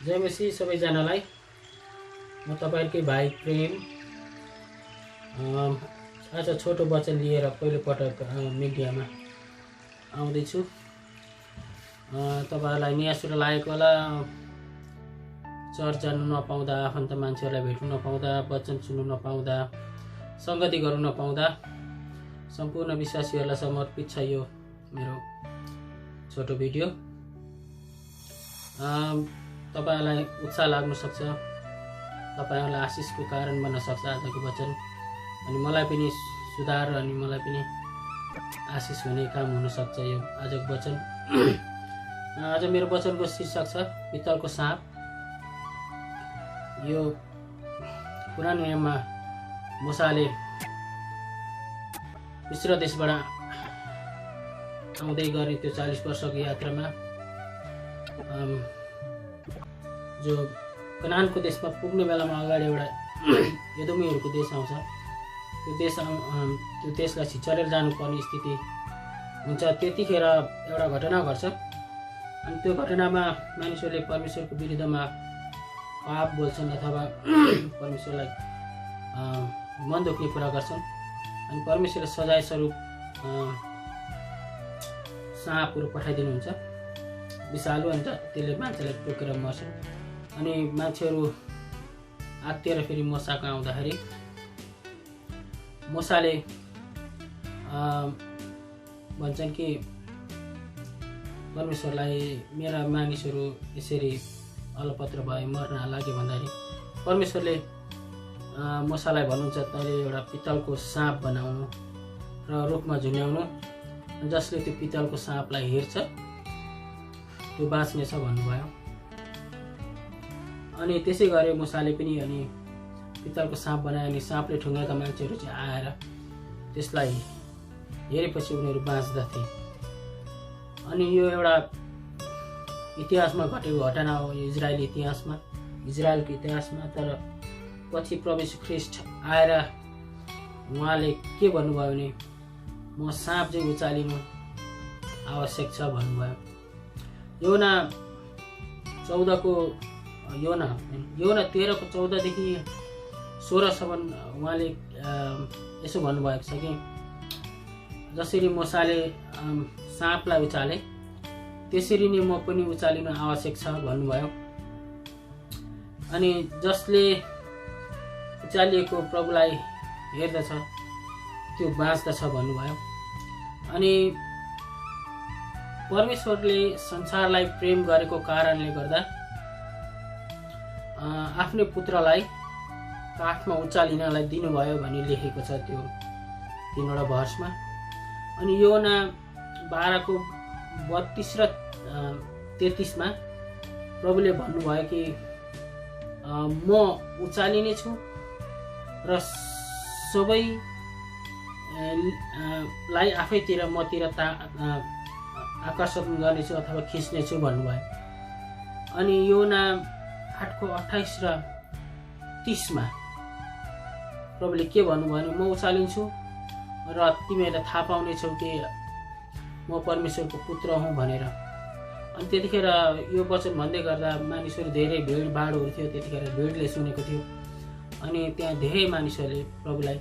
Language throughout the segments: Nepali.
जय मसी सबैजनालाई। म तपाईहरुकै भाइ प्रेम आज छोटो वचन लिएर पहिलो पटक मिडियामा आउँदैछु। तपाईहरुलाई नियासुरा लागेको होला, चर्च जानु नपाउँदा, आफन्त मान्छेहरुलाई भेट्नु नपाउँदा, वचन सुन्नु नपाउँदा, संगति गर्नु नपाउँदा। सम्पूर्ण विश्वासीहरुलाई समर्पित छ यो मेरो छोटो भिडियो। तपाईहरुलाई उत्साह लाग्न सक्छ, तपाईहरुलाई आशिषको कारण बन्न सक्छ आजको वचन, अनि मलाई पनि सुधार अनि मलाई पनि आशिष हुने काम हुन सक्छ यो आजको वचन। आज मेरो वचनको शीर्षक छ पित्तलको साँप। यो पुरानो नियममा मूसाले मिस्र देशबाट आउँदै गरे त्यो 40 वर्षको यात्रामा जो कनानको देशमा पुग्ने बेलामा अगाडि एउटा एदोमीहरूको देश आउँछ। त्यो देशलाई छिचरेर जानुपर्ने स्थिति हुन्छ। त्यतिखेर एउटा घटना घट्छ, अनि त्यो घटनामा मानिसहरूले परमेश्वरको विरुद्धमा पाप बोल्छन् अथवा परमेश्वरलाई मन दुख्ने कुरा गर्छन्, अनि परमेश्वरले सजाय स्वरूप साँपहरू पठाइदिनुहुन्छ विषालु, अनि त्यसले मान्छेलाई टोकेर मर्छन्। अनि मान्छेहरू आत्तिएर फेरि मूसाको आउँदाखेरि मूसाले भन्छन् कि परमेश्वरलाई मेरा मानिसहरू यसरी अलपत्र भए मर्न लाग्यो भन्दाखेरि परमेश्वरले मूसालाई भन्नुहुन्छ तैँले एउटा पित्तलको साँप बनाउनु र रुखमा झुन्याउनु, जसले त्यो पित्तलको साँपलाई हेर्छ त्यो बाँच्नेछ भन्नुभयो। अनि त्यसै गरे मूसाले पनि अनि पित्तलको साँप बनायो। अनि साँपले ठुङ्गेका मान्छेहरू चाहिँ आएर त्यसलाई हेरेपछि उनीहरू बाँच्दथे। अनि यो एउटा इतिहासमा घटेको घटना हो, यो इजरायलको इतिहासमा। तर पछि प्रभु यीशु ख्रीष्ट आएर उहाँले के भन्नुभयो भने म साँप चाहिँ उचालिनु आवश्यक छ भन्नुभयो। योना 13 को 14 देखि 16 सम्म उहाँले यसो भन्नुभएको छ कि जसरी मूसाले साँपलाई उचाले त्यसरी नै म पनि उचालिनु आवश्यक छ भन्नुभयो। अनि जसले उचालिएको प्रभुलाई हेर्दछ त्यो बाँच्दछ भन्नुभयो। अनि परमेश्वरले संसारलाई प्रेम गरेको कारणले गर्दा आफ्नै पुत्रलाई काठमा उचालिनलाई दिनुभयो भनी लेखेको छ त्यो 3वटा भर्समा। अनि योना 12 को 32 र 33 मा प्रभुले भन्नुभयो कि म उचालिने छु र सबैलाई आफैतिर मतिर आकर्षण गर्नेछु अथवा खिच्नेछु भन्नुभयो। अनि योना 8 को 28 र 30 मा प्रभुले के भन्नुभयो भने म उचालिन्छु र तिमीहरूले थाहा पाउनेछौ कि म परमेश्वरको पुत्र हुँ भनेर। अनि त्यतिखेर यो वचन भन्दै गर्दा मानिसहरू धेरै भिडभाडहरू थियो, त्यतिखेर भिडले सुनेको थियो। अनि त्यहाँ धेरै मानिसहरूले प्रभुलाई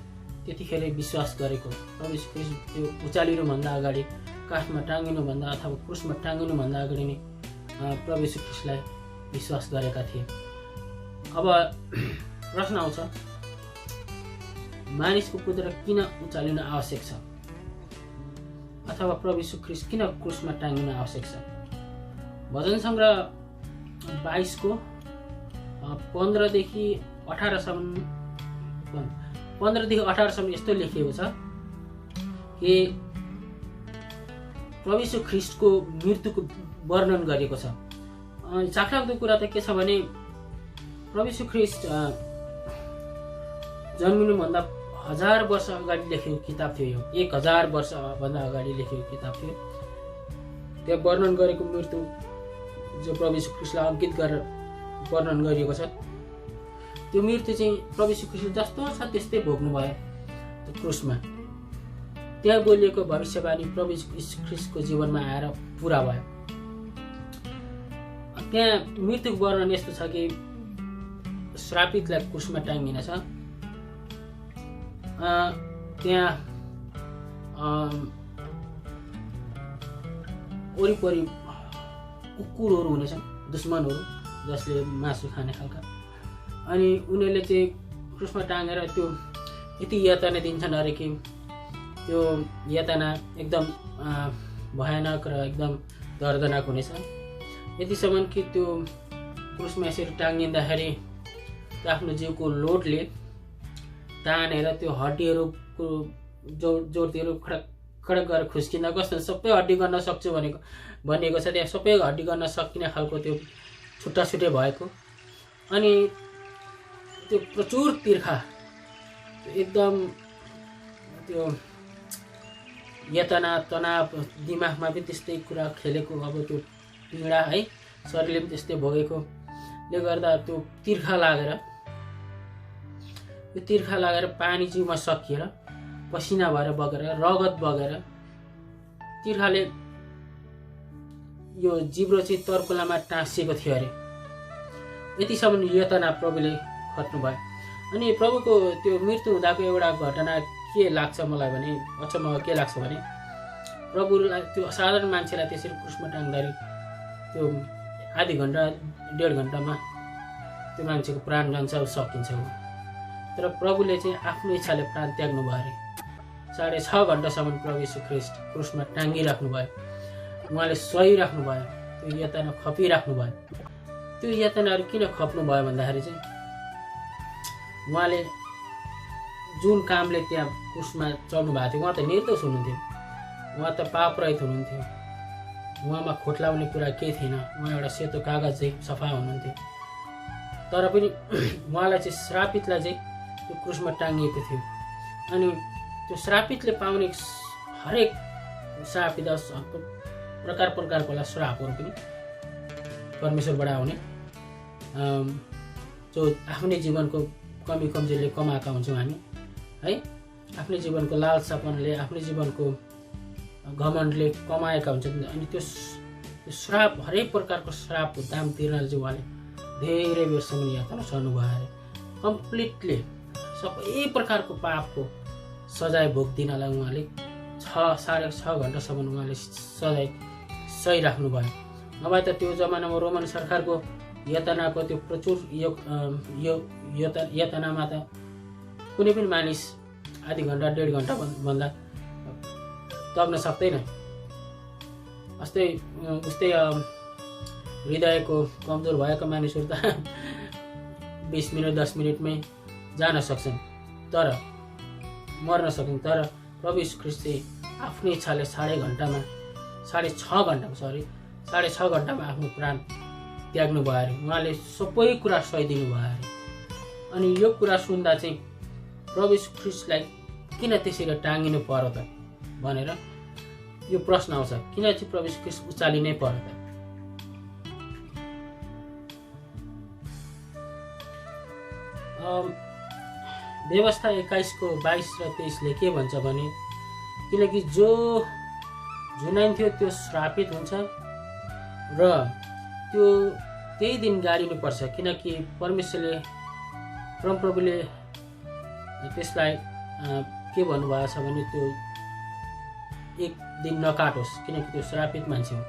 त्यतिखेर विश्वास गरेको, प्रभु त्यो उचालिनुभन्दा अगाडि, काठमा टाँगिनुभन्दा अथवा क्रुसमा टाँगिनुभन्दा अगाडि नै प्रभु यीशु ख्रीष्टलाई विश्वास गरेका थिए। अब प्रश्न आउँछ, मानिसको पुत्र किन उचालिन आवश्यक छ अथवा प्रभु यीशु ख्रीष्ट किन क्रुसमा टाँगिन आवश्यक छ? भजन सङ्ग्रह 22 को 15 देखि 18 सम्म यस्तो लेखिएको छ कि प्रभु यीशु ख्रीष्टको मृत्युको वर्णन गरिएको छ। चाखलाग्दो कुरा त के छ भने प्रभु यीशु ख्रीष्ट जन्मिनुभन्दा 1000 वर्ष अगाडि लेखेको किताब थियो। यो 1000 वर्षभन्दा अगाडि लेखेको किताब थियो। त्यो वर्णन गरेको मृत्यु जो प्रभु यीशु ख्रीष्टलाई अंकित गरेर वर्णन गरिएको छ, त्यो मृत्यु चाहिँ प्रभु यीशु ख्रीष्ट जस्तो छ त्यस्तै भोग्नुभयो त्यो क्रुसमा। त्यहाँ बोलिएको भविष्यवाणी प्रभु यीशु ख्रीष्टको जीवनमा आएर पूरा भयो। त्यहाँ मृत्युको वर्णन यस्तो छ कि श्रापितलाई क्रुसमा टाँगिनेछ। त्यहाँ वरिपरि कुकुरहरू हुनेछन्, दुश्मनहरू जसले मासु खाने खालका। अनि उनीहरूले चाहिँ क्रुसमा टाँगेर त्यो यति यातना दिन्छन् अरे कि त्यो यातना एकदम भयानक र एकदम दर्दनाक हुनेछ। यतिसम्म कि त्यो क्रुसमा यसरी टाँगिँदाखेरि आफ्नो जिउको लोडले तानेर त्यो हड्डीहरूको जोडहरू खडक खडक गरेर खुस्किँदा कस्तो सबै हड्डी गर्न सक्छु भनिएको छ। त्यहाँ सबै हड्डी गर्न सकिने खालको त्यो छुट्टा छुट्टै भएको। अनि त्यो प्रचुर तिर्खा एकदम त्यो यातना तनाव दिमागमा पनि त्यस्तै कुरा खेलेको, अब त्यो पीडा है शरीरले पनि त्यस्तै भोगेकोले गर्दा त्यो तिर्खा लागेर पानी जिउमा सकिएर पसिना भएर बगेर रगत बगेर तिर्खाले यो जिब्रो चाहिँ तर्कुलामा टाँसिएको थियो अरे। यतिसम्म यातना प्रभुले खट्नुभयो। अनि प्रभुको त्यो मृत्यु हुँदाको एउटा घटना के लाग्छ मलाई भने, अचम्म के लाग्छ भने, प्रभुलाई त्यो साधारण मान्छेलाई त्यसरी क्रुसमा टाँग्दाखेरि त्यो आधी घन्टा 1.5 घन्टामा त्यो मान्छेको प्राण जान्छ, सकिन्छ। तर प्रभुले चाहिँ आफ्नो इच्छाले प्राण त्याग्नु भयो अरे। 6.5 घन्टासम्म प्रभु यीशु ख्रीष्ट क्रुसमा टाँगिराख्नु भयो। उहाँले सहिराख्नु भयो, त्यो यातना खपिराख्नु भयो। त्यो यातनाहरू किन खप्नु भयो भन्दाखेरि चाहिँ उहाँले जुन कामले त्यहाँ क्रुसमा चल्नु भएको थियो, उहाँ त निर्दोष हुनुहुन्थ्यो, उहाँ त पाप रहित हुनुहुन्थ्यो, उहाँमा खोटलाउने कुरा केही थिएन, उहाँ एउटा सेतो कागज चाहिँ सफा हुनुहुन्थ्यो। तर पनि उहाँलाई चाहिँ श्रापितलाई चाहिँ त्यो क्रुसमा टाँगिएको थियो। अनि त्यो श्रापितले पाउने हरेक श्रापित प्रकारको होला श्रापहरू पनि परमेश्वरबाट आउने, जो आफ्नै जीवनको कमी कमजोरीले कमाएका हुन्छौँ हामी है। आफ्नै जीवनको लालसापनले, आफ्नै जीवनको घमण्डले कमाएका हुन्छन्। अनि त्यो श्राप, हरेक प्रकारको श्रापको दाम तिर्नले चाहिँ उहाँले धेरै बेरसम्म यातना सहनुभयो अरे। कम्प्लिटली सबै प्रकारको पापको सजाय भोग्दिनलाई उहाँले 6.5 घन्टासम्म उहाँले सजाय सहिराख्नु भयो। नभए त त्यो जमानामा रोमन सरकारको यातनाको त्यो प्रचुर यातनामा त कुनै पनि मानिस आधी घन्टा 1.5 घन्टा भन्दा तग्न सक्दैन। उस्तै हृदयको कमजोर भएका मानिसहरू त 20 मिनट 10 मिनटमै जान सक्छन्, तर मर्न सक्छन्। तर प्रभु यीशु ख्रीष्ट चाहिँ आफ्नै इच्छाले 6.5 घन्टामा आफ्नो प्राण त्याग्नु भयो अरे। उहाँले सबै कुरा सहिदिनु भयो अरे। अनि यो कुरा सुन्दा चाहिँ प्रभु यीशु ख्रीष्टलाई किन त्यसरी टाँगिनु पर्यो त भनेर यो प्रश्न आउँछ। किन चाहिँ प्रभु यीशु ख्रीष्ट उचालिनै पर्यो त? व्यवस्था 21 को 22 र 23 ले के भन्छ भने, किनकि जो झुनाइन्थ्यो त्यो श्रापित हुन्छ र त्यो त्यही दिन गाडिनु पर्छ, किनकि परमप्रभुले त्यसलाई के भन्नुभएको छ भने त्यो एक दिन नकाटोस्, किनकि त्यो श्रापित मान्छे हो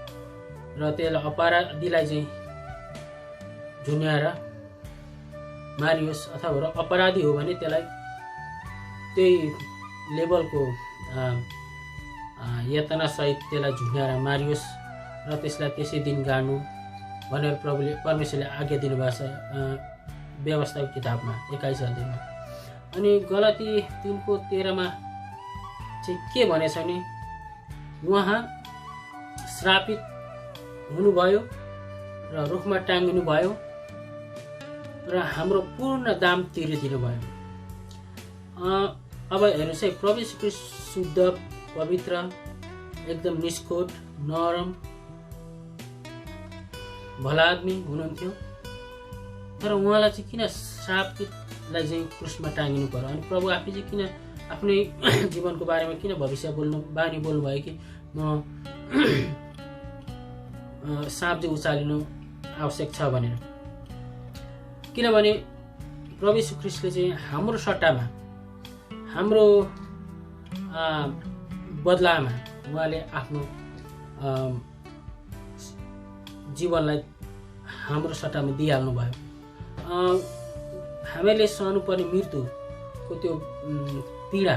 र त्यसलाई अपराधीलाई चाहिँ झुन्याएर मारियोस्, अथवा अपराधी हो भने त्यसलाई त्यही लेभलको यातना सहित त्यसलाई झुन्याएर मारियोस् र त्यसलाई त्यसै दिन गाड्नु भनेर परमेश्वरले आज्ञा दिनुभएको छ व्यवस्थाको किताबमा 21 अध्यायमा। अनि गलाती 3:13 चाहिँ के भनेछ भने, उहाँ श्रापित हुनुभयो र रुखमा टाँगिनु भयो र हाम्रो पूर्ण दाम तिरिदिनु भयो। अब हेर्नुहोस् है, प्रभु यीशु ख्रीष्ट शुद्ध पवित्र एकदम निष्कोट नरम भला आदमी हुनुहुन्थ्यो, तर उहाँलाई चाहिँ किन श्रापितलाई चाहिँ क्रुसमा टाँगिनु पर्यो? अनि प्रभु आफै चाहिँ किन आफ्नै जीवनको बारेमा किन बानी बोल्नुभयो कि म साँप चाहिँ उचालिनु आवश्यक छ भनेर। किनभने प्रभु यीशु ख्रीष्टले चाहिँ हाम्रो सट्टामा हाम्रो बदलामा उहाँले आफ्नो जीवनलाई हाम्रो सट्टामा दिइहाल्नु भयो। हामीले सहनुपर्ने मृत्युको त्यो पीडा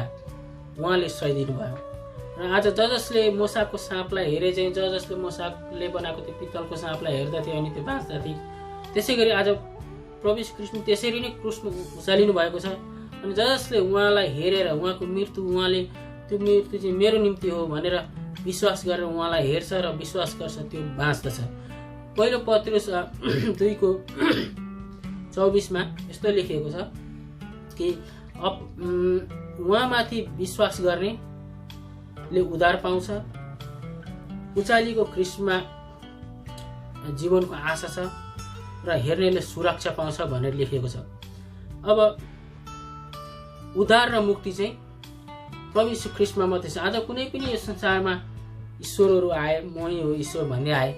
उहाँले सहिदिनु भयो। र आज जसले मोसाको साँपलाई हेरे चाहिँ जसले मोसाले बनाएको त्यो पित्तलको साँपलाई हेर्दथे अनि त्यो बाँच्दथे, त्यसै गरी आज प्रभु यीशु ख्रीष्ट त्यसरी नै क्रुसमा उचालिनु भएको छ। अनि जसले उहाँलाई हेरेर उहाँको मृत्यु, उहाँले त्यो मृत्यु चाहिँ मेरो निम्ति हो भनेर विश्वास गरेर उहाँलाई हेर्छ र विश्वास गर्छ, त्यो बाँच्दछ। पहिलो पत्रुस 2:24 यस्तो लेखिएको छ कि उहाँमाथि विश्वास गर्नेले उद्धार पाउँछ, उचालिएको ख्रीष्टमा जीवनको आशा छ र हेर्नेले सुरक्षा पाउँछ भनेर लेखिएको छ। अब उद्धार र मुक्ति चाहिँ प्रभु यीशु ख्रीष्टमा मात्रै छ। आज कुनै पनि यो संसारमा ईश्वरहरू आए, म हो ईश्वर भन्दै आए,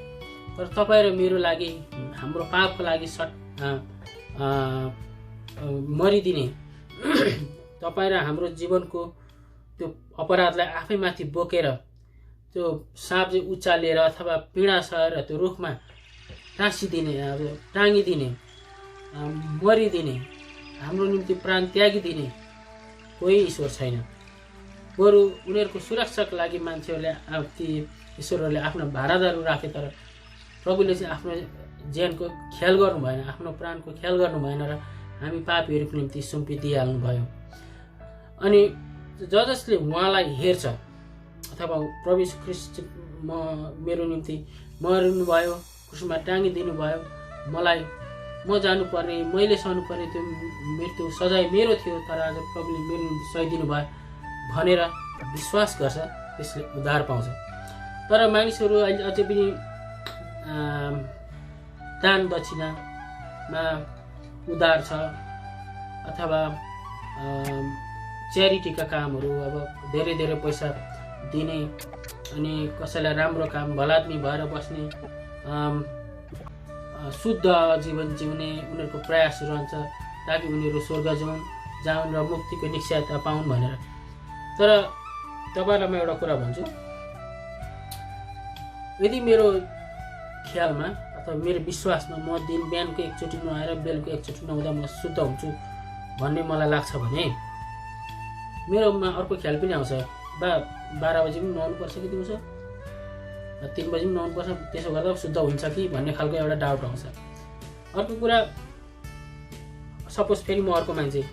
तर तपाईँ र मेरो लागि, हाम्रो पापको लागि मरिदिने, तपाईँ र हाम्रो जीवनको त्यो अपराधलाई आफैमाथि बोकेर त्यो साँप चाहिँ उचालेर अथवा पीडा सहेर त्यो रुखमा टाँसिदिने, टाँगिदिने, मरिदिने, हाम्रो निम्ति प्राण त्यागिदिने कोही ईश्वर छैन। बरु उनीहरूको सुरक्षाको लागि मान्छेहरूले ती ईश्वरहरूले आफ्नो भाडादारहरू राखे, तर प्रभुले चाहिँ आफ्नो ज्यानको ख्याल गर्नु भएन, आफ्नो प्राणको ख्याल गर्नु भएन र हामी पापीहरूको निम्ति सुम्पिदिइहाल्नु भयो। अनि जसले उहाँलाई हेर्छ अथवा प्रभु यीशु ख्रीष्ट मेरो निम्ति मर्नुभयो, क्रुसमा टाँगिदिनु भयो, म जानुपर्ने, मैले सहनुपर्ने त्यो मृत्यु सजाय मेरो थियो, तर आज प्रभुले मेरो निम्ति सहिदिनु भयो भनेर विश्वास गर्छ, त्यसले उद्धार पाउँछ। तर मानिसहरू अहिले अझै पनि दान दक्षिणामा उद्धार छ अथवा च्यारिटीका कामहरू, अब धेरै धेरै पैसा दिने अनि कसैलाई राम्रो काम, भलाद्मी भएर बस्ने, शुद्ध जीवन जिउने उनीहरूको प्रयास रहन्छ ताकि उनीहरू स्वर्ग जाउन् र मुक्तिको निश्चयता पाउन् भनेर। तर तपाईँलाई म एउटा कुरा भन्छु, यदि मेरो ख्यालमा अथवा मेरो विश्वासमा म दिन बिहानको एकचोटि नुहाएर बेलुका एकचोटि नुहाउँदा म शुद्ध हुन्छु भन्ने मलाई लाग्छ भने मेरोमा अर्को ख्याल पनि आउँछ, 12 बजी पनि नुहाउनुपर्छ कि दिउँसो, 3 बजी पनि नुहाउनुपर्छ, त्यसो गर्दा शुद्ध हुन्छ कि भन्ने खालको एउटा डाउट आउँछ। अर्को कुरा, सपोज फेरि म अर्को मान्छे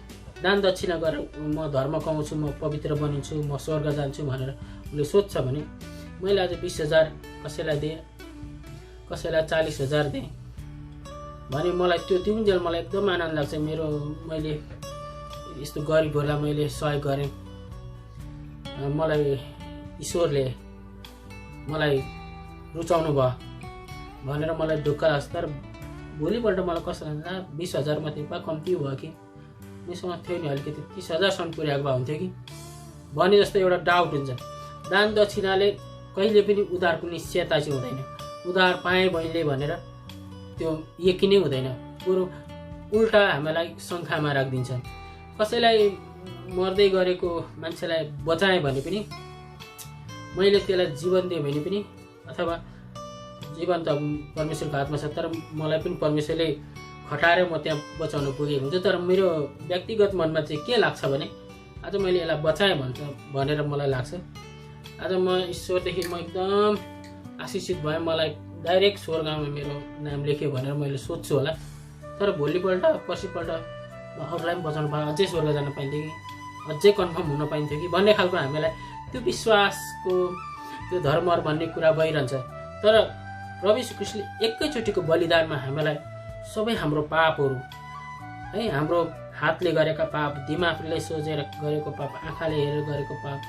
दान दक्षिणा गरेर म धर्म कमाउँछु, म पवित्र बनिन्छु, म स्वर्ग जान्छु भनेर उसले सोध्छ भने मैले आज 20,000 कसैलाई दिएँ, कसैलाई 40,000 दिएँ भने मलाई त्यो दिउन्जेल मलाई एकदम आनन्द लाग्छ। मैले यस्तो गरिबहरूलाई मैले सहयोग गरेँ, मलाई ईश्वरले मलाई रुचाउनु भयो भनेर मलाई ढुक्क लाग्छ। तर भोलिपल्ट मलाई कस्तो लाग्छ, 20,000 मात्रै पा कम्ती भयो कि, मसँग थियो नि अलिकति 30,000सम्म पुर्याएको भए हुन्थ्यो कि भने जस्तो एउटा डाउट हुन्छ। दान दक्षिणाले कहिले पनि उद्धारको निश्चयता चाहिँ हुँदैन। उद्धार पाएँ मैले भनेर त्यो यकिनै हुँदैन, बरु उल्टा हामीलाई शङ्खामा राखिदिन्छ। कसैलाई मर्दै गरेको मान्छेलाई बचाएँ भने पनि, मैले त्यसलाई जीवन दिएँ भने पनि, अथवा जीवन त परमेश्वरको हातमा छ, तर मलाई पनि परमेश्वरले खटाएर म त्यहाँ बचाउन पुगेको हुन्छ। तर मेरो व्यक्तिगत मनमा चाहिँ के लाग्छ भने आज मैले यसलाई बचाएँ भनेर मलाई लाग्छ। आज म ईश्वरदेखि म एकदम आशिषित भएँ, मलाई डाइरेक्ट स्वर्गमा मेरो नाम लेख्यो भनेर मैले सोध्छु होला। तर भोलिपल्ट पर्सिपल्ट अरूलाई पनि बचाउनु पाएँ, अझै स्वर्ग जान पाइन्थ्यो कि, अझै कन्फर्म हुन पाइन्थ्यो कि भन्ने खालको हामीलाई त्यो विश्वासको त्यो धर्महरू भन्ने कुरा भइरहन्छ। तर प्रभु यीशु ख्रीष्टले एकैचोटिको बलिदानमा हामीलाई सबै हाम्रो पापहरू है, हाम्रो हातले गरेका पाप, दिमागले सोचेर गरेको पाप, आँखाले हेरेर गरेको पाप,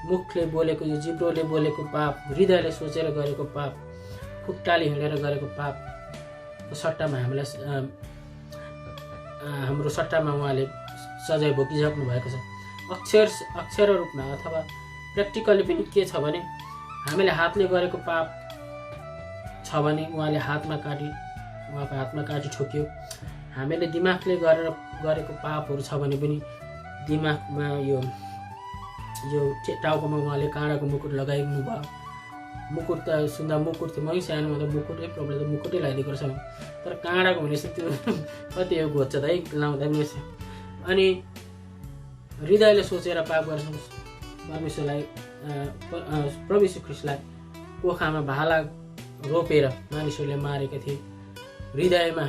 मुखले बोलेको, यो जिब्रोले बोलेको पाप, हृदयले सोचेर गरेको पाप, खुट्टाले हिँडेर गरेको पापको सट्टामा हामीलाई हाम्रो सट्टामा उहाँले सजाय भोगिसक्नु भएको छ। अक्षर रूपमा अथवा प्र्याक्टिकली पनि के छ भने हामीले हातले गरेको पाप छ भने उहाँले हातमा काटी उहाँको हातमा काटी ठोक्यो। हामीले दिमागले गरेको पापहरू छ भने पनि दिमागमा यो टाउकोमा उहाँले काँडाको मुकुट लगाइदिनु भयो। मुकुट त सुन्दा मुकुट थियो, मै सानोमा त मुकुटै प्रब्लम त मुकुटै लगाइदिएको रहेछ, तर काँडाको भनेपछि त्यो कति यो घोच्छ त है लाउँदा पनि यसो। अनि हृदयले सोचेर पाप गर्छ परमेश्वरलाई, प्रभु यीशु ख्रीष्टलाई कोखामा भाला रोपेर मानिसहरूले मारेका थिए, हृदयमा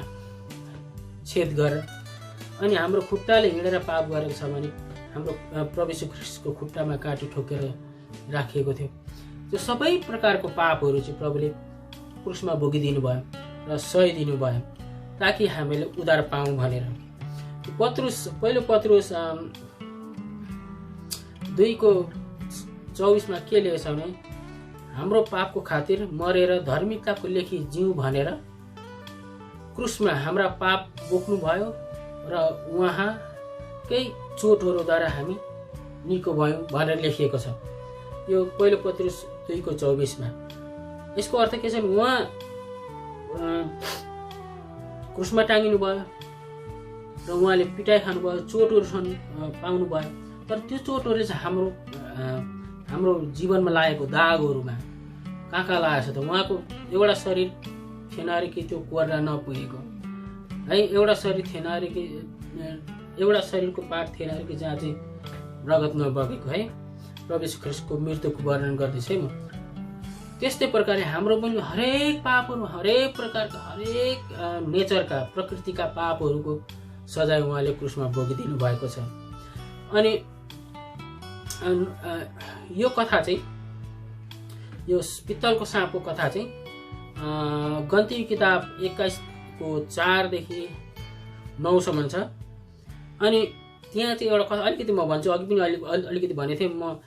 छेद गरेर। अनि हाम्रो खुट्टाले हिँडेर पाप गरेको छ भने हाम्रो प्रभु यीशु ख्रीष्टको खुट्टामा काटी ठोकेर राखिएको थियो। त्यो सबै प्रकारको पापहरू चाहिँ प्रभुले क्रुसमा भोगिदिनु भयो र सहिदिनु भयो ताकि हामीले उद्धार पाऊँ भनेर। पहिलो पत्रुस 2:24 के लेखेको छ भने हाम्रो पापको खातिर मरेर धार्मिकताको लेखी जिउँ भनेर क्रुसमा हाम्रा पाप बोक्नु भयो र उहाँकै चोटहरूद्वारा हामी निको भयौँ भनेर लेखिएको छ। यो पहिलो पत्रुस 2:24 यसको अर्थ के छ भने उहाँ क्रुसमा टाँगिनु भयो र उहाँले पिटाइ खानुभयो, चोटहरू पाउनु भयो, तर त्यो चोटहरूले चाहिँ हाम्रो जीवनमा लागेको दागहरूमा कहाँ लागेको छ त? उहाँको एउटा शरीर थिएन अरे कि त्यो कोर्रा नपुगेको है, एउटा शरीर थिएन अरे कि एउटा शरीरको पार्ट थिएन अरे कि जहाँ चाहिँ रगत नबगेको है। प्रभु यीशु ख्रीष्टको मृत्युको वर्णन गर्दैछ है म। त्यस्तै प्रकारले हाम्रो पनि हरेक पापहरू, हरेक प्रकारका, हरेक नेचरका, प्रकृतिका पापहरूको सजाय उहाँले क्रुसमा भोगिदिनु भएको छ। अनि यो कथा चाहिँ, यो पित्तलको साँपको कथा चाहिँ गन्ती किताब 21:4 - 9 छ। अनि त्यहाँ चाहिँ एउटा कथा अलिकति म भन्छु, अघि पनि अलिकति भनेको थिएँ, म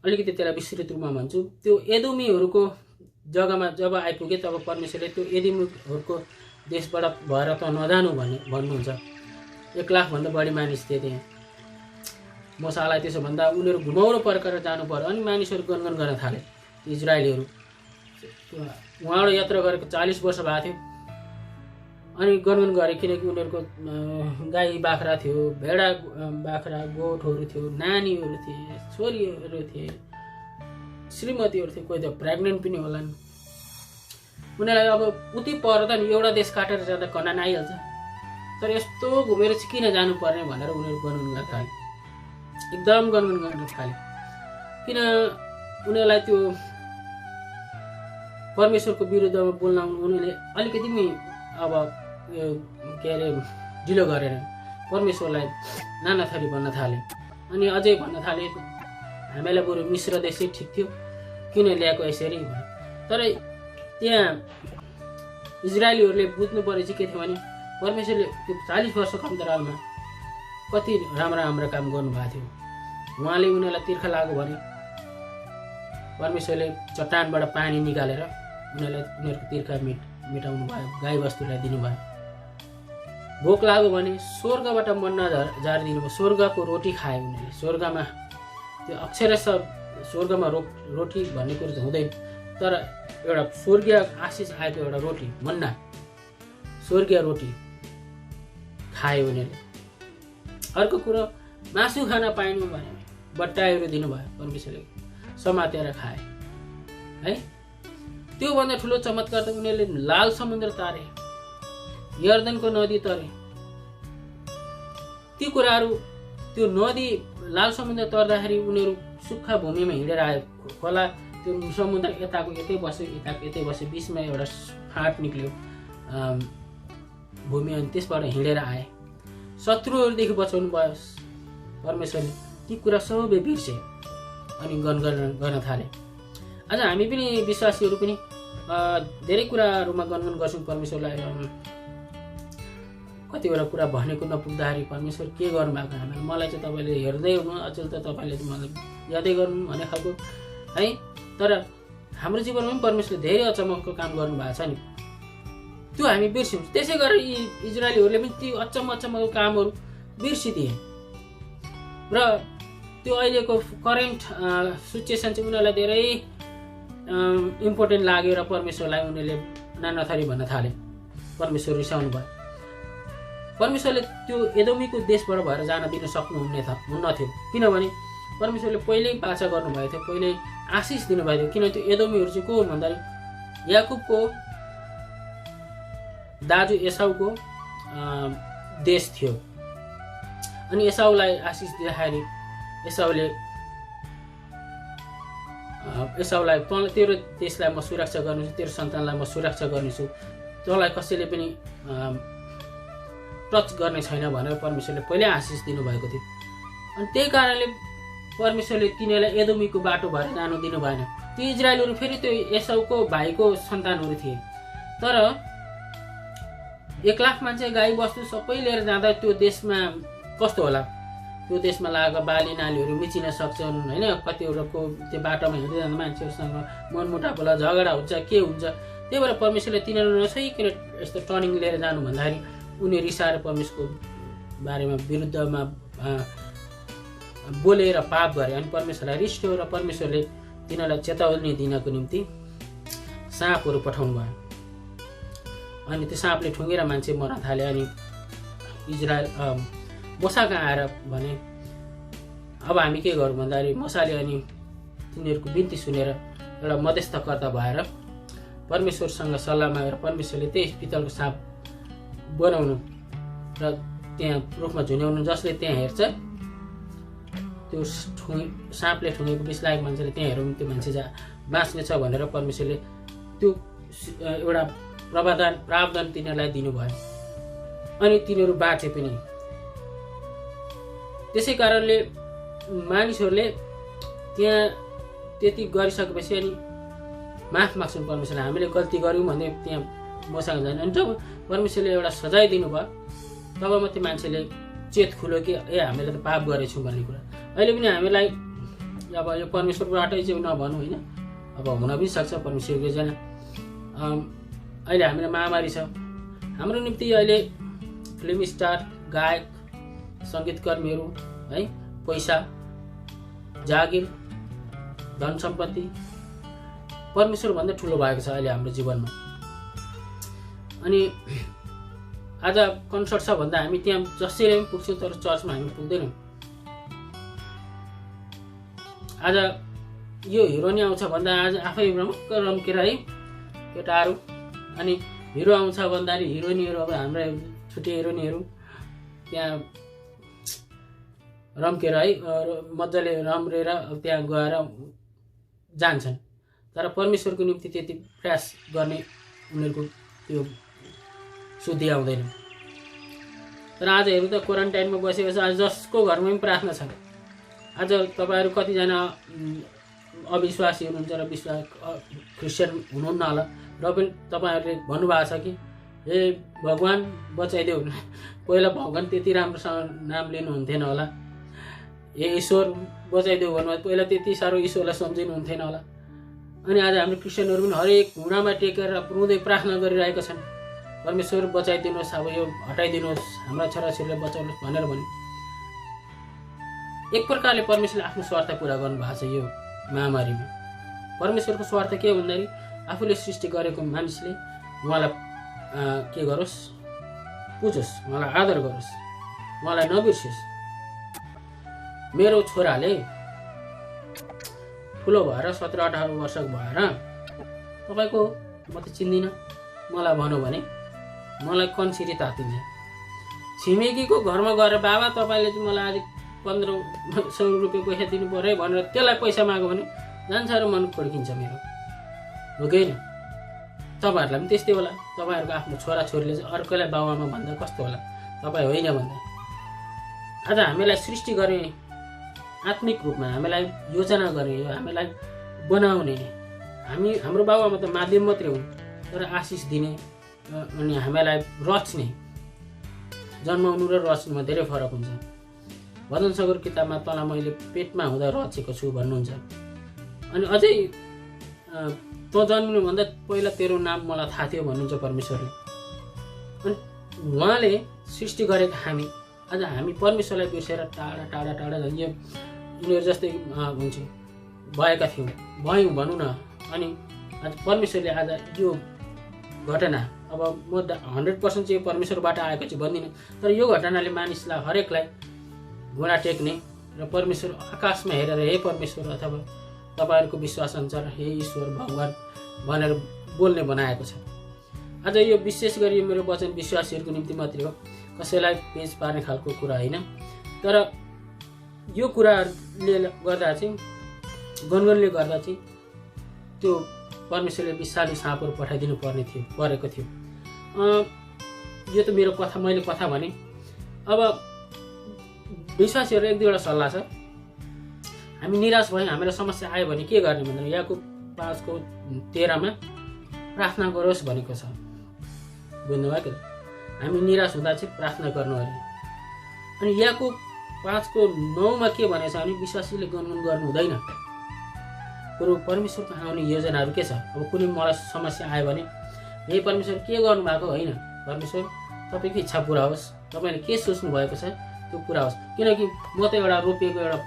अलिकति त्यसलाई विस्तृत रूपमा भन्छु। त्यो एदोमीहरूको जग्गामा जब आइपुगे तब परमेश्वरले त्यो एदोमीहरूको देशबाट भएर त नजानु भन्नुहुन्छ। 1 लाखभन्दा बढी मानिस थिए त्यहाँ। मोसालाई त्यसो भन्दा उनीहरू घुमाउरो पर्खेर जानु पर्यो। अनि मानिसहरू गनगन गर्न थाले, इजरायलीहरू। उहाँबाट यात्रा गरेको 40 वर्ष भएको थियो। अनि गनगन गरे किनकि उनीहरूको गाई बाख्रा थियो, भेडा बाख्रा गोठहरू थियो, नानीहरू थिए, छोरीहरू थिए, श्रीमतीहरू थिए, कोही त प्रेग्नेन्ट पनि होलान्। उनीहरूलाई अब उति पर त नि एउटा देश काटेर जाँदा कनान आइहाल्छ, तर यस्तो घुमेर चाहिँ किन जानुपर्ने भनेर उनीहरू गनगन गर्न थाले, एकदम गनगन गर्न थाले। किन उनीहरूलाई त्यो परमेश्वरको विरुद्धमा बोल्न उनीहरूले अलिकति पनि अब के अरे ढिलो गरेर परमेश्वरलाई नाना थरी भन्न थाले। अनि अझै भन्न थाले हामीलाई बरु मिश्र देशै ठिक थियो, किन ल्याएको यसरी भने। तर त्यहाँ इजरायलीहरूले बुझ्नु पर्ने चाहिँ के थियो भने परमेश्वरले त्यो 40 वर्षको अन्तरालमा कति राम्रा काम गर्नुभएको थियो। उहाँले उनीहरूलाई तिर्खा लाग्यो भने परमेश्वरले चट्टानबाट पानी निकालेर उनीहरूको तिर्खा मेटाउनु भयो, गाई बस्तुलाई दिनुभयो। भोक लाग्यो भने स्वर्गबाट मन्ना झारिदिनु भयो, स्वर्गको रोटी खाए उनीहरूले। स्वर्गमा त्यो अक्षरशः स्वर्गमा रोटी भन्ने कुरो त हुँदैन, तर एउटा स्वर्गीय आशिष आएको एउटा रोटी, मन्ना, स्वर्गीय रोटी खाए उनीहरूले। अर्को कुरो मासु खान पाइनु भने बट्टाहरू दिनुभयो, परमेश्वरले समातेर खाए है। त्योभन्दा ठुलो चमत्कार त उनीहरूले लाल समुद्र तारे, यर्दनको नदी तरे। ती कुराहरू, त्यो नदी लाल समुद्र तर्दाखेरि उनीहरू सुक्खा भूमिमा हिँडेर आयो। खोला त्यो समुद्र यताको यतै बस्यो, यताको यतै बस्यो, बिचमा एउटा फाँट निक्ल्यो भूमि, अनि त्यसबाट हिँडेर आए। शत्रुहरूदेखि बचाउनु भयो परमेश्वरले। ती कुरा सबै बिर्से अनि गनगन गर्न थाले। आज हामी पनि विश्वासीहरू पनि धेरै कुराहरूमा गनगन गर्छौँ परमेश्वरलाई। कतिवटा कुरा भनेको नपुग्दाखेरि परमेश्वर के गर्नुभएको हामीलाई, मलाई चाहिँ तपाईँले हेर्दै हुनु, अचेल त तपाईँले मलाई यादै गर्नु भन्ने खालको है। तर हाम्रो जीवनमा पनि परमेश्वरले धेरै अचम्मको काम गर्नुभएको छ नि, त्यो हामी बिर्स्यौँ। त्यसै गरेर यी इजरायलीहरूले पनि त्यो अचम्मको कामहरू बिर्सिदिए र त्यो अहिलेको करेन्ट सिचुएसन चाहिँ उनीहरूलाई धेरै इम्पोर्टेन्ट लाग्यो र परमेश्वरलाई उनीहरूले नाना थरी भन्न थाले। परमेश्वर रिसाउनु भयो। परमेश्वरले त्यो एदोमीको देशबाट भएर जान दिन हुन्न थियो, किनभने परमेश्वरले पहिल्यै बाचा गर्नुभएको थियो, पहिल्यै आशिष दिनुभएको थियो। किन त्यो एदोमीहरू चाहिँ को हुन् भन्दाखेरि याकुबको दाजु एसाउको देश थियो। अनि एसाउलाई आशिष दिँदाखेरि एसाउलाई तेरो देशलाई म सुरक्षा गर्नेछु, तेरो सन्तानलाई म सुरक्षा गर्नेछु, तँलाई कसैले पनि टच गर्ने छैन भनेर परमेश्वरले पहिल्यै आशिष दिनुभएको थियो। अनि त्यही कारणले परमेश्वरले तिनीहरूलाई एदोमीको बाटो भएर जानु दिनु भएन। ती इजरायलहरू फेरि त्यो एसाउको भाइको सन्तानहरू थिए। तर 1 लाख मान्छे गाई बस्तु सबै लिएर जाँदा त्यो देशमा कस्तो होला? त्यो देशमा लागेका बाली नालीहरू मिचिन सक्छन् होइन। कतिवटाको त्यो बाटोमा हिँड्दै जाँदा मान्छेहरूसँग मनमुटाव होला, झगडा हुन्छ, के हुन्छ। त्यही भएर परमेश्वरले तिनीहरू नसकिकन यस्तो टर्निङ लिएर जानु भन्दाखेरि उनी रिसाएर परमेश्वरको बारेमा विरुद्धमा बोलेर पाप गरे। अनि परमेश्वरलाई रिस उठ्यो र परमेश्वरले तिनीहरूलाई चेतावनी दिनको निम्ति साँपहरू पठाउनु भयो। अनि त्यो साँपले ठुँगेर मान्छे मर्न थाले। अनि इजरायल मोसाका आएर भने अब हामी के गरौँ भन्दाखेरि मोसाले अनि तिनीहरूको बिन्ती सुनेर एउटा मध्यस्थकर्ता भएर परमेश्वरसँग सल्लाह मागेर परमेश्वरले त्यही पितलको साँप बनाउनु र त्यहाँ रुखमा झुन्याउनु, जसले त्यहाँ हेर्छ त्यो साँपले ठुँगेको विष लागेको मान्छेले त्यहाँ हेरौँ त्यो मान्छे बाँच्नेछ भनेर परमेश्वरले त्यो एउटा प्रावधान तिनीहरूलाई दिनुभयो। अनि तिनीहरू बाँचे पनि। त्यसै कारणले मानिसहरूले त्यहाँ त्यति गरिसकेपछि अनि माफ माग्छन् परमेश्वरले, हामीले गल्ती गऱ्यौँ भने त्यहाँ मसँग जाने। अनि जब परमेश्वरले एउटा सजाय दिनुभयो तब मात्रै मान्छेले चेत खुल्यो कि हामीले त पाप गरेछौँ भन्ने कुरा। अहिले पनि हामीलाई अब यो परमेश्वरबाटै चाहिँ नभनौँ होइन, अब हुन पनि सक्छ परमेश्वरको योजना। अहिले हामीलाई महामारी छ। हाम्रो निम्ति अहिले फिल्म स्टार, गायक, सङ्गीतकर्मीहरू है, पैसा, जागिर, धन सम्पत्ति परमेश्वरभन्दा ठुलो भएको छ अहिले हाम्रो जीवनमा। अनि आज कन्सर्ट छ भन्दा हामी त्यहाँ जसरी पनि पुग्छौँ, तर चर्चमा हामी पुग्दैनौँ। आज यो हिरोनी आउँछ भन्दा आज आफै रमक्क रम्केर है केटाहरू, अनि हिरो आउँछ भन्दाखेरि हिरोइनीहरू अब हाम्रा छुट्टे हिरोइनीहरू त्यहाँ रम्केर है मजाले रम्रेर त्यहाँ गएर जान्छन्। तर परमेश्वरको निम्ति त्यति प्रयास गर्ने उनीहरूको त्यो शुद्धि आउँदैन। तर आज हेर्नु त क्वारेन्टाइनमा बसेपछि आज जसको घरमा पनि प्रार्थना छ। आज तपाईँहरू कतिजना अविश्वासी हुनुहुन्छ र क्रिस्चियन हुनुहुन्न होला, र पनि तपाईँहरूले भन्नुभएको छ कि हे भगवान् बचाइदेऊ। पहिला भगवान् त्यति राम्रोसँग नाम लिनुहुन्थेन होला, हे ईश्वर बचाइदेऊ भन्नुभयो, पहिला त्यति साह्रो ईश्वरलाई सम्झिनुहुन्थेन होला। अनि आज हाम्रो क्रिस्चियनहरू पनि हरेक घुँडामा टेकेर रुँदै प्रार्थना गरिरहेका छन्, परमेश्वर बचाइदिनुहोस्, अब यो हटाइदिनुहोस्, हाम्रा छोराछोरीलाई बचाउनुहोस् भनेर भने। एक प्रकारले परमेश्वरले आफ्नो स्वार्थ पुरा गर्नुभएको छ यो महामारीमा। परमेश्वरको स्वार्थ के हो भन्दाखेरि आफूले सृष्टि गरेको मानिसले उहाँलाई के गरोस्, पुजोस्, उहाँलाई आदर गरोस्, उहाँलाई नबिर्सियोस्। मेरो छोराले ठुलो भएर 17-18 वर्षको भएर तपाईँको म त चिन्दिनँ मलाई भनौँ भने मलाई कन्सिरी तातिन्छ। छिमेकीको घरमा गएर बाबा तपाईँले चाहिँ मलाई आज 1500 रुपियाँ पैसा दिनु पर्यो भनेर त्यसलाई पैसा माग्यो भने जान्छ र मन खोड्किन्छ मेरो, हो कि होइन? तपाईँहरूलाई पनि त्यस्तै होला। तपाईँहरूको आफ्नो छोराछोरीले चाहिँ अर्कोलाई बाबुआमा भन्दा कस्तो होला, तपाईँ होइन भन्दा। आज हामीलाई सृष्टि गर्ने आत्मिक रूपमा हामीलाई योजना गर्ने, हामीलाई बनाउने, हाम्रो बाबुआमा त माध्यम मात्रै हुन्, तर आशिष दिने अनि हामीलाई रच्ने, जन्माउनु र रच्नुमा धेरै फरक हुन्छ। भजन सगर किताबमा तँलाई मैले पेटमा हुँदा रचेको छु भन्नुहुन्छ। अनि अझै तँ जन्मिनुभन्दा पहिला तेरो नाम मलाई थाहा थियो भन्नुहुन्छ परमेश्वरले। अनि उहाँले सृष्टि गरेको हामी आज हामी परमेश्वरलाई बिर्सेर टाढा टाढा टाढा यो उनीहरू जस्तै हुन्छ भएका थियौँ, भयौँ भनौँ न। अनि आज परमेश्वरले आज यो घटना अब म 100% चाहिँ परमेश्वरबाट आएको चाहिँ भन्दिनँ, तर यो घटनाले मानिसलाई हरेकलाई घुँडा टेक्ने र परमेश्वर आकाशमा हेरेर हे परमेश्वर अथवा तपाईँहरूको विश्वास अनुसार हे ईश्वर भगवान भनेर बोल्ने बनाएको छ। आज यो विशेष गरी मेरो वचन विश्वासीहरूको निम्ति मात्रै हो, कसैलाई पेच पार्ने खालको कुरा होइन। तर यो कुराहरूले गर्दा चाहिँ गनगनले गर्दा चाहिँ त्यो परमेश्वरले विषालु साँपहरू पठाइदिनु परेको थियो। यो त मेरो कथा, मैले कथा भने। अब विश्वासीहरू एक दुईवटा सल्लाह छ। हामी निराश भयौँ, हामीलाई समस्या आयो भने के गर्ने भन्दा याकुब 5:13 प्रार्थना गरोस् भनेको छ। बुझ्नुभयो कि हामी निराश हुँदा चाहिँ प्रार्थना गर्नु अरे। अनि याकुब 5:9 के भनेको छ भने विश्वासीले गनगन गर्नु हुँदैन। कुरो परमेश्वरको आउने योजनाहरू के छ। अब कुनै मलाई समस्या आयो भने हे परमेश्वर के गर्नुभएको होइन, परमेश्वर तपाईँको इच्छा पुरा होस्, तपाईँले के सोच्नु भएको छ त्यो पुरा होस्। किनकि म त एउटा रोपिएको एउटा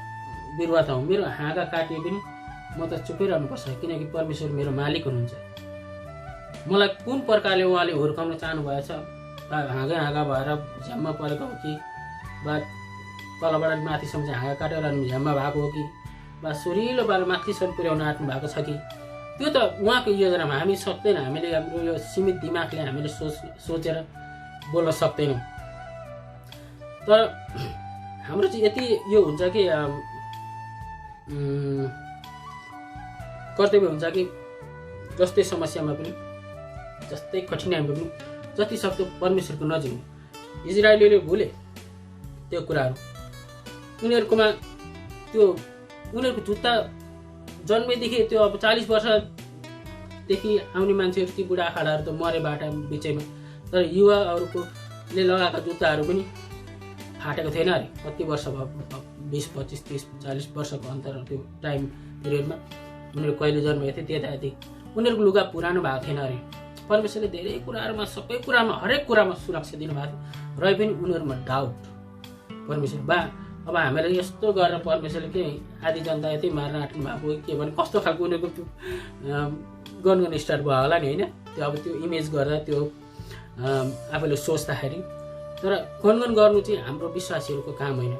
बिरुवा त हुँ, मेरो हाँगा काटिए पनि म त चुपै रहनुपर्छ, किनकि परमेश्वर मेरो मालिक हुनुहुन्छ। मलाई कुन प्रकारले उहाँले हुर्काउन चाहनु भएछ, हाँगा भएर झ्याममा परेको हो कि, वा तलबाट माथिसम्म चाहिँ हाँगा काटेर झ्याममा भएको हो कि, वा सुरिलो बार माथिसम्म पुर्याउन आँट्नु भएको छ कि, त्यो त उहाँको योजनामा हामी सक्दैन। हामीले हाम्रो यो सीमित दिमागले हामीले सोचेर बोल्न सक्दैनौँ। तर हाम्रो चाहिँ यति यो हुन्छ कि कर्तव्य हुन्छ कि जस्तै समस्यामा पनि, जस्तै कठिनाइमा पनि जति सक्दो परमेश्वरको नजिक। इजरायलीले भुले त्यो कुराहरू। उनीहरूकोमा त्यो उनीहरूको जुत्ता जन्मेदेखि त्यो अब 40 वर्षदेखि आउने मान्छेहरू ती बुढाखाडाहरू त मरे बाटा बिचैमा, तर युवाहरूकोले लगाएका जुत्ताहरू पनि फाटेको थिएन अरे। कति वर्ष भयो, 20, 25, 30, 40 वर्षको अन्तर त्यो टाइम पिरियडमा उनीहरू कहिले जन्मेको थिए त्यता उनीहरूको लुगा पुरानो भएको थिएन अरे। परमेश्वरले धेरै कुराहरूमा, सबै कुरामा, हरेक कुरामा सुरक्षा दिनुभएको थियो, रहे पनि उनीहरूमा डाउट। परमेश्वर बा अब हामीलाई यस्तो गरेर परमेश्वरले के आदि जनता यतै मार्न आँट्नु भएको के भने कस्तो खालको उनीहरूको त्यो गनगन स्टार्ट भयो होला नि होइन। त्यो अब त्यो इमेज गर्दा त्यो आफूले सोच्दाखेरि। तर गनगन गर्नु चाहिँ हाम्रो विश्वासीहरूको काम होइन।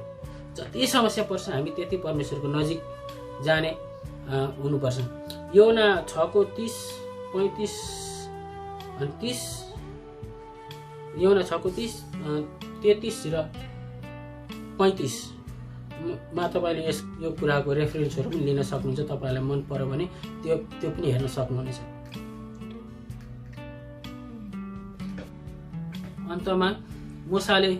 जति समस्या पर्छ हामी त्यति परमेश्वरको नजिक जाने हुनुपर्छ। योना 6:30, 35 अनि 30, योना 6:30, 33 र 35 मा तपाईँले यो कुराको रेफरेन्सहरू पनि लिन सक्नुहुन्छ। तपाईँलाई मन पर्यो भने त्यो पनि हेर्न सक्नुहुनेछ। अन्तमा मूसाले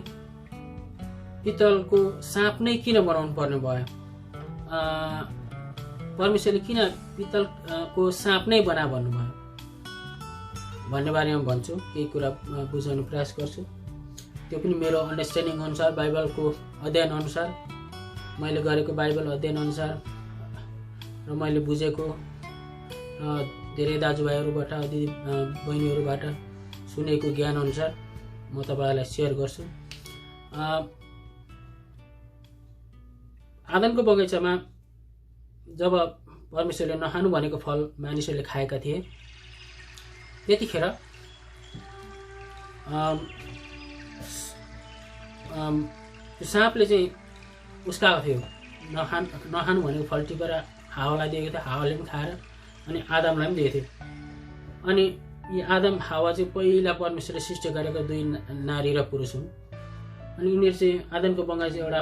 पित्तलको साँप नै किन बनाउनु पर्ने भयो, परमेश्वरले किन पित्तलको साँप नै बना भन्नुभयो भन्ने बारेमा भन्छु, केही कुरा बुझाउने प्रयास गर्छु। त्यो पनि मेरो अन्डरस्ट्यान्डिङ अनुसार, बाइबलको अध्ययन अनुसार, मैले गरेको बाइबल अध्ययन अनुसार र मैले बुझेको धेरै दाजुभाइहरूबाट, दिदी बहिनीहरूबाट सुनेको ज्ञान अनुसार म तपाईँहरूलाई सेयर गर्छु। आदमको बगैँचामा जब परमेश्वरले नखानु भनेको फल मानिसहरूले खाएका थिए, त्यतिखेर साँपले चाहिँ उस्काएको थियो, नखानु भनेको फल टिपेर हावालाई दिएको थियो, हावाले पनि खाएर अनि आदमलाई पनि दिएको थियो। अनि यी आदम हावा चाहिँ पहिला परमेश्वरले सृष्टि गरेका 2 नारी र पुरुष हुन्। अनि यिनीहरू चाहिँ आदमको बगैँचा चाहिँ एउटा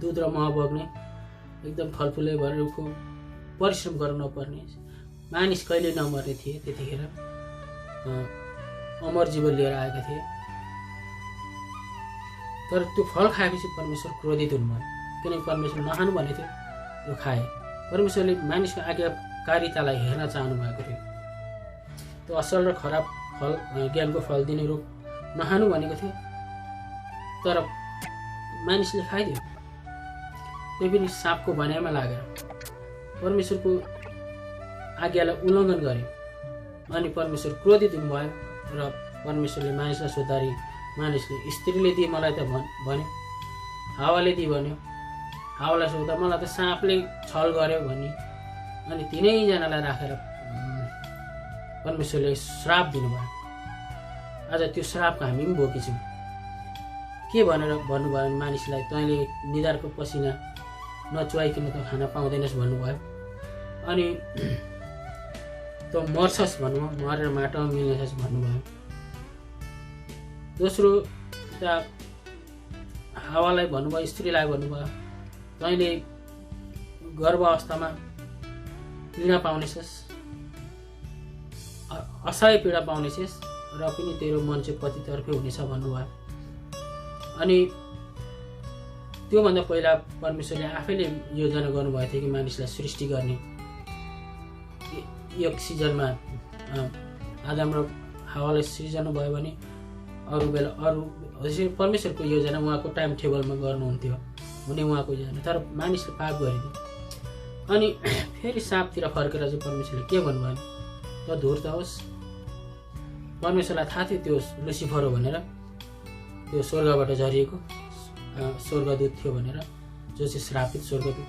दुध र मह बग्ने एकदम फलफुलै भएरको परिश्रम गर्नु नपर्ने मानिस कहिले नमर्ने थिए। त्यतिखेर अमर जीवन लिएर आएका थिए। तर त्यो फल खाएपछि परमेश्वर क्रोधित हुनुभयो, किनकि परमेश्वरले नखानु भनेको थियो, त्यो खाए। परमेश्वरले मानिसको आज्ञाकारितालाई हेर्न चाहनु भएको थियो। त्यो असल र खराब फल, ज्ञानको फल दिने रुख नखानु भनेको थियो, तर मानिसले खाइदियो। त्यो पनि साँपको भनाइमा लागेर परमेश्वरको आज्ञालाई उल्लङ्घन गरे। अनि परमेश्वर क्रोधित हुनुभयो र परमेश्वरले मानिसलाई सुधारी, मानिसले स्त्रीले दिए मलाई त भन्यो, हावाले दिए भन्यो, हावालाई सोद्धा मलाई त साँपले छल गर्यो भन्ने। अनि तिनैजनालाई राखेर परमेश्वरले श्राप दिनुभयो। आज त्यो श्रापको हामी पनि बोकेछौँ। के भनेर भन्नुभयो भने मानिसलाई तैँले निधारको पसिना नचुहाइकन त खान पाउँदैनस् भन्नुभयो। अनि त मर्छस् भन्नुभयो, मरेर माटोमा मिल्नेछस् भन्नुभयो। दोस्रो त हावालाई भन्नुभयो, स्त्रीलाई भन्नुभयो तैँले गर्भ अवस्थामा पीडा पाउनेछस्, असह्य पीडा पाउनेछस् र पनि तेरो मन चाहिँ पतितर्फै हुनेछ भन्नुभयो। अनि त्योभन्दा पहिला परमेश्वरले आफैले योजना गर्नुभएको थियो कि मानिसलाई सृष्टि गर्ने। एक सिजनमा आदम र हावालाई सृजना भयो भने अरू बेला अरू परमेश्वरको योजना उहाँको टाइम टेबलमा गर्नुहुन्थ्यो हुने उहाँको योजना। तर मानिसले पाप गरिदियो। अनि फेरि साँपतिर फर्केर चाहिँ परमेश्वरले के भन्नुभयो भने त धुर्त होस्। परमेश्वरलाई थाहा थियो त्यो लुसिफर हो भनेर, त्यो स्वर्गबाट झरिएको स्वर्गदूत थियो भनेर, जो चाहिँ श्रापित स्वर्गदूत,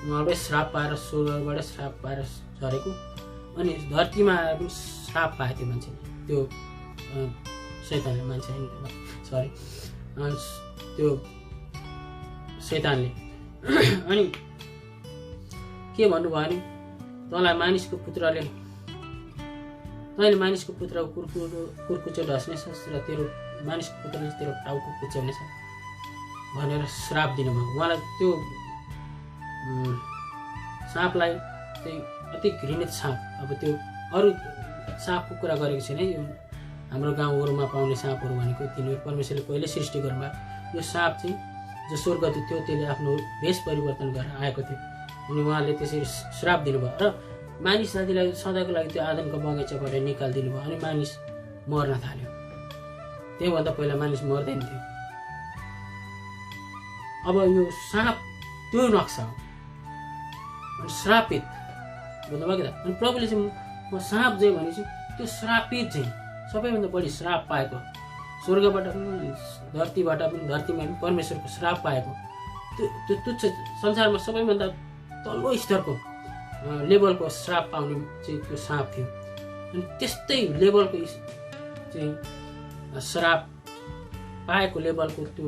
उहाँलाई श्राप पाएर स्वर्गबाट श्राप पाएर झरेको। अनि धरतीमा आएर पनि श्राप पाएको थियो मान्छेले, त्यो शैतानले, मान्छे सरी त्यो शैतानले। अनि के भन्नुभयो भने तँलाई मानिसको पुत्रले, तैँले मानिसको पुत्रको कुर्कुच्चो ढस्नेछस् र तेरो मानिसको पुत्रले तेरो टाउको कुच्याउनेछ भनेर श्राप दिनुभयो। उहाँलाई त्यो साँपलाई चाहिँ अति घृणित साँप, अब त्यो अरू साँपको कुरा गरेको छैन, यो हाम्रो गाउँहरूमा पाउने साँपहरू भनेको तिनीहरू परमेश्वरले पहिले सृष्टि गर्नुभयो। यो साँप चाहिँ जो स्वर्गदूत थियो त्यसले आफ्नो भेष परिवर्तन गरेर आएको थियो। अनि उहाँले त्यसरी श्राप दिनुभयो र मानिस जातिलाई सदाको लागि त्यो आदमको बगैँचाबाट निकालिदिनु भयो। अनि मानिस मर्न थाल्यो। त्योभन्दा पहिला मानिस मर्दैन थियो। अब यो साँप त्यो नक्सा हो, अनि श्रापित बुझ्नुभयो कि त। अनि प्रभुले चाहिँ म साँप चाहिँ भनेपछि त्यो श्रापित चाहिँ सबैभन्दा बढी श्राप पाएको, स्वर्गबाट पनि धरतीबाट पनि, धरतीमा पनि परमेश्वरको श्राप पाएको त्यो तुच्छ संसारमा सबैभन्दा तल्लो स्तरको लेभलको श्राप पाउने चाहिँ त्यो साँप थियो। अनि त्यस्तै लेभलको चाहिँ श्राप पाएको लेभलको त्यो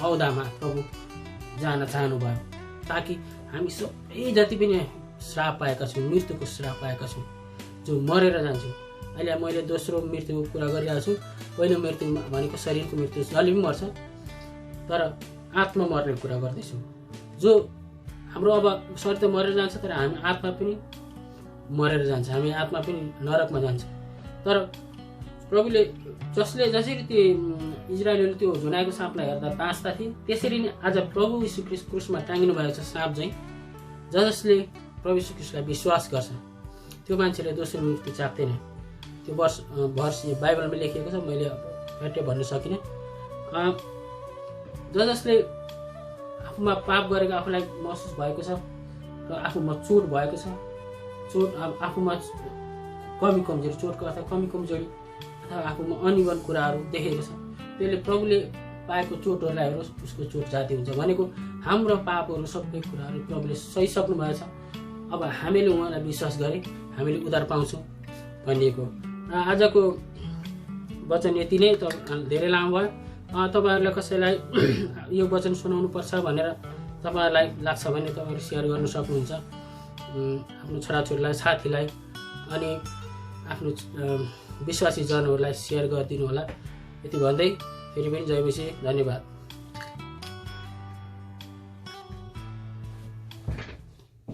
औदामा प्रभु जान चाहनुभयो, ताकि हामी सबै जति पनि श्राप पाएका छौँ, मृत्युको श्राप पाएका छौँ, जो मरेर जान्छौँ। अहिले मैले दोस्रो मृत्युको कुरा गरिरहेको छु। पहिलो मृत्यु भनेको शरीरको मृत्यु, जसले पनि मर्छ, तर आत्मा मर्ने कुरा गर्दैछु। जो हाम्रो अब शरीर त मरेर जान्छ, तर हामी आत्मा पनि मरेर जान्छ, हामी आत्मा पनि नरकमा जान्छ। तर प्रभुले जसरी त्यो इजरायलले त्यो झुनाएको साँपलाई हेर्दा बाँच्दा थिए, त्यसरी नै आज प्रभु यीशु ख्रीष्ट क्रुसमा टाँगिनु भएको छ साँप चाहिँ। जसले प्रभु यीशु ख्रीष्टलाई विश्वास गर्छ त्यो मान्छेले दोस्रो मृत्यु चाख्दैन। त्यो भर्स बाइबलमा लेखिएको छ, मैले फट्टै भन्न सकिनँ। जसले आफूमा पाप गरेको आफूलाई महसुस भएको छ र आफूमा चोट भएको छ, चोट आफूमा कमी कमजोरी, चोटको अर्थ कमी कमजोरी अथवा आफूमा अनिवन कुराहरू देखेको छ, त्यसले प्रभुले पाएको चोटहरूलाई हेरोस्, उसको चोट जाति हुन्छ भनेको। हाम्रो पापहरू सबै कुराहरू प्रभुले सहिसक्नु भएको छ। अब हामीले उहाँलाई विश्वास गरे हामीले उद्धार पाउँछौँ भनिएको। र आजको वचन यति नै, त धेरै लामो भयो। तपाईँहरूलाई कसैलाई यो वचन सुनाउनु पर्छ भनेर तपाईँहरूलाई लाग्छ भने तपाईँहरू सेयर गर्न सक्नुहुन्छ आफ्नो छोराछोरीलाई, साथीलाई, अनि आफ्नो विश्वासी जनहरूलाई सेयर गरिदिनु होला। यति भन्दै फेरि पनि जय मसीह, धन्यवाद।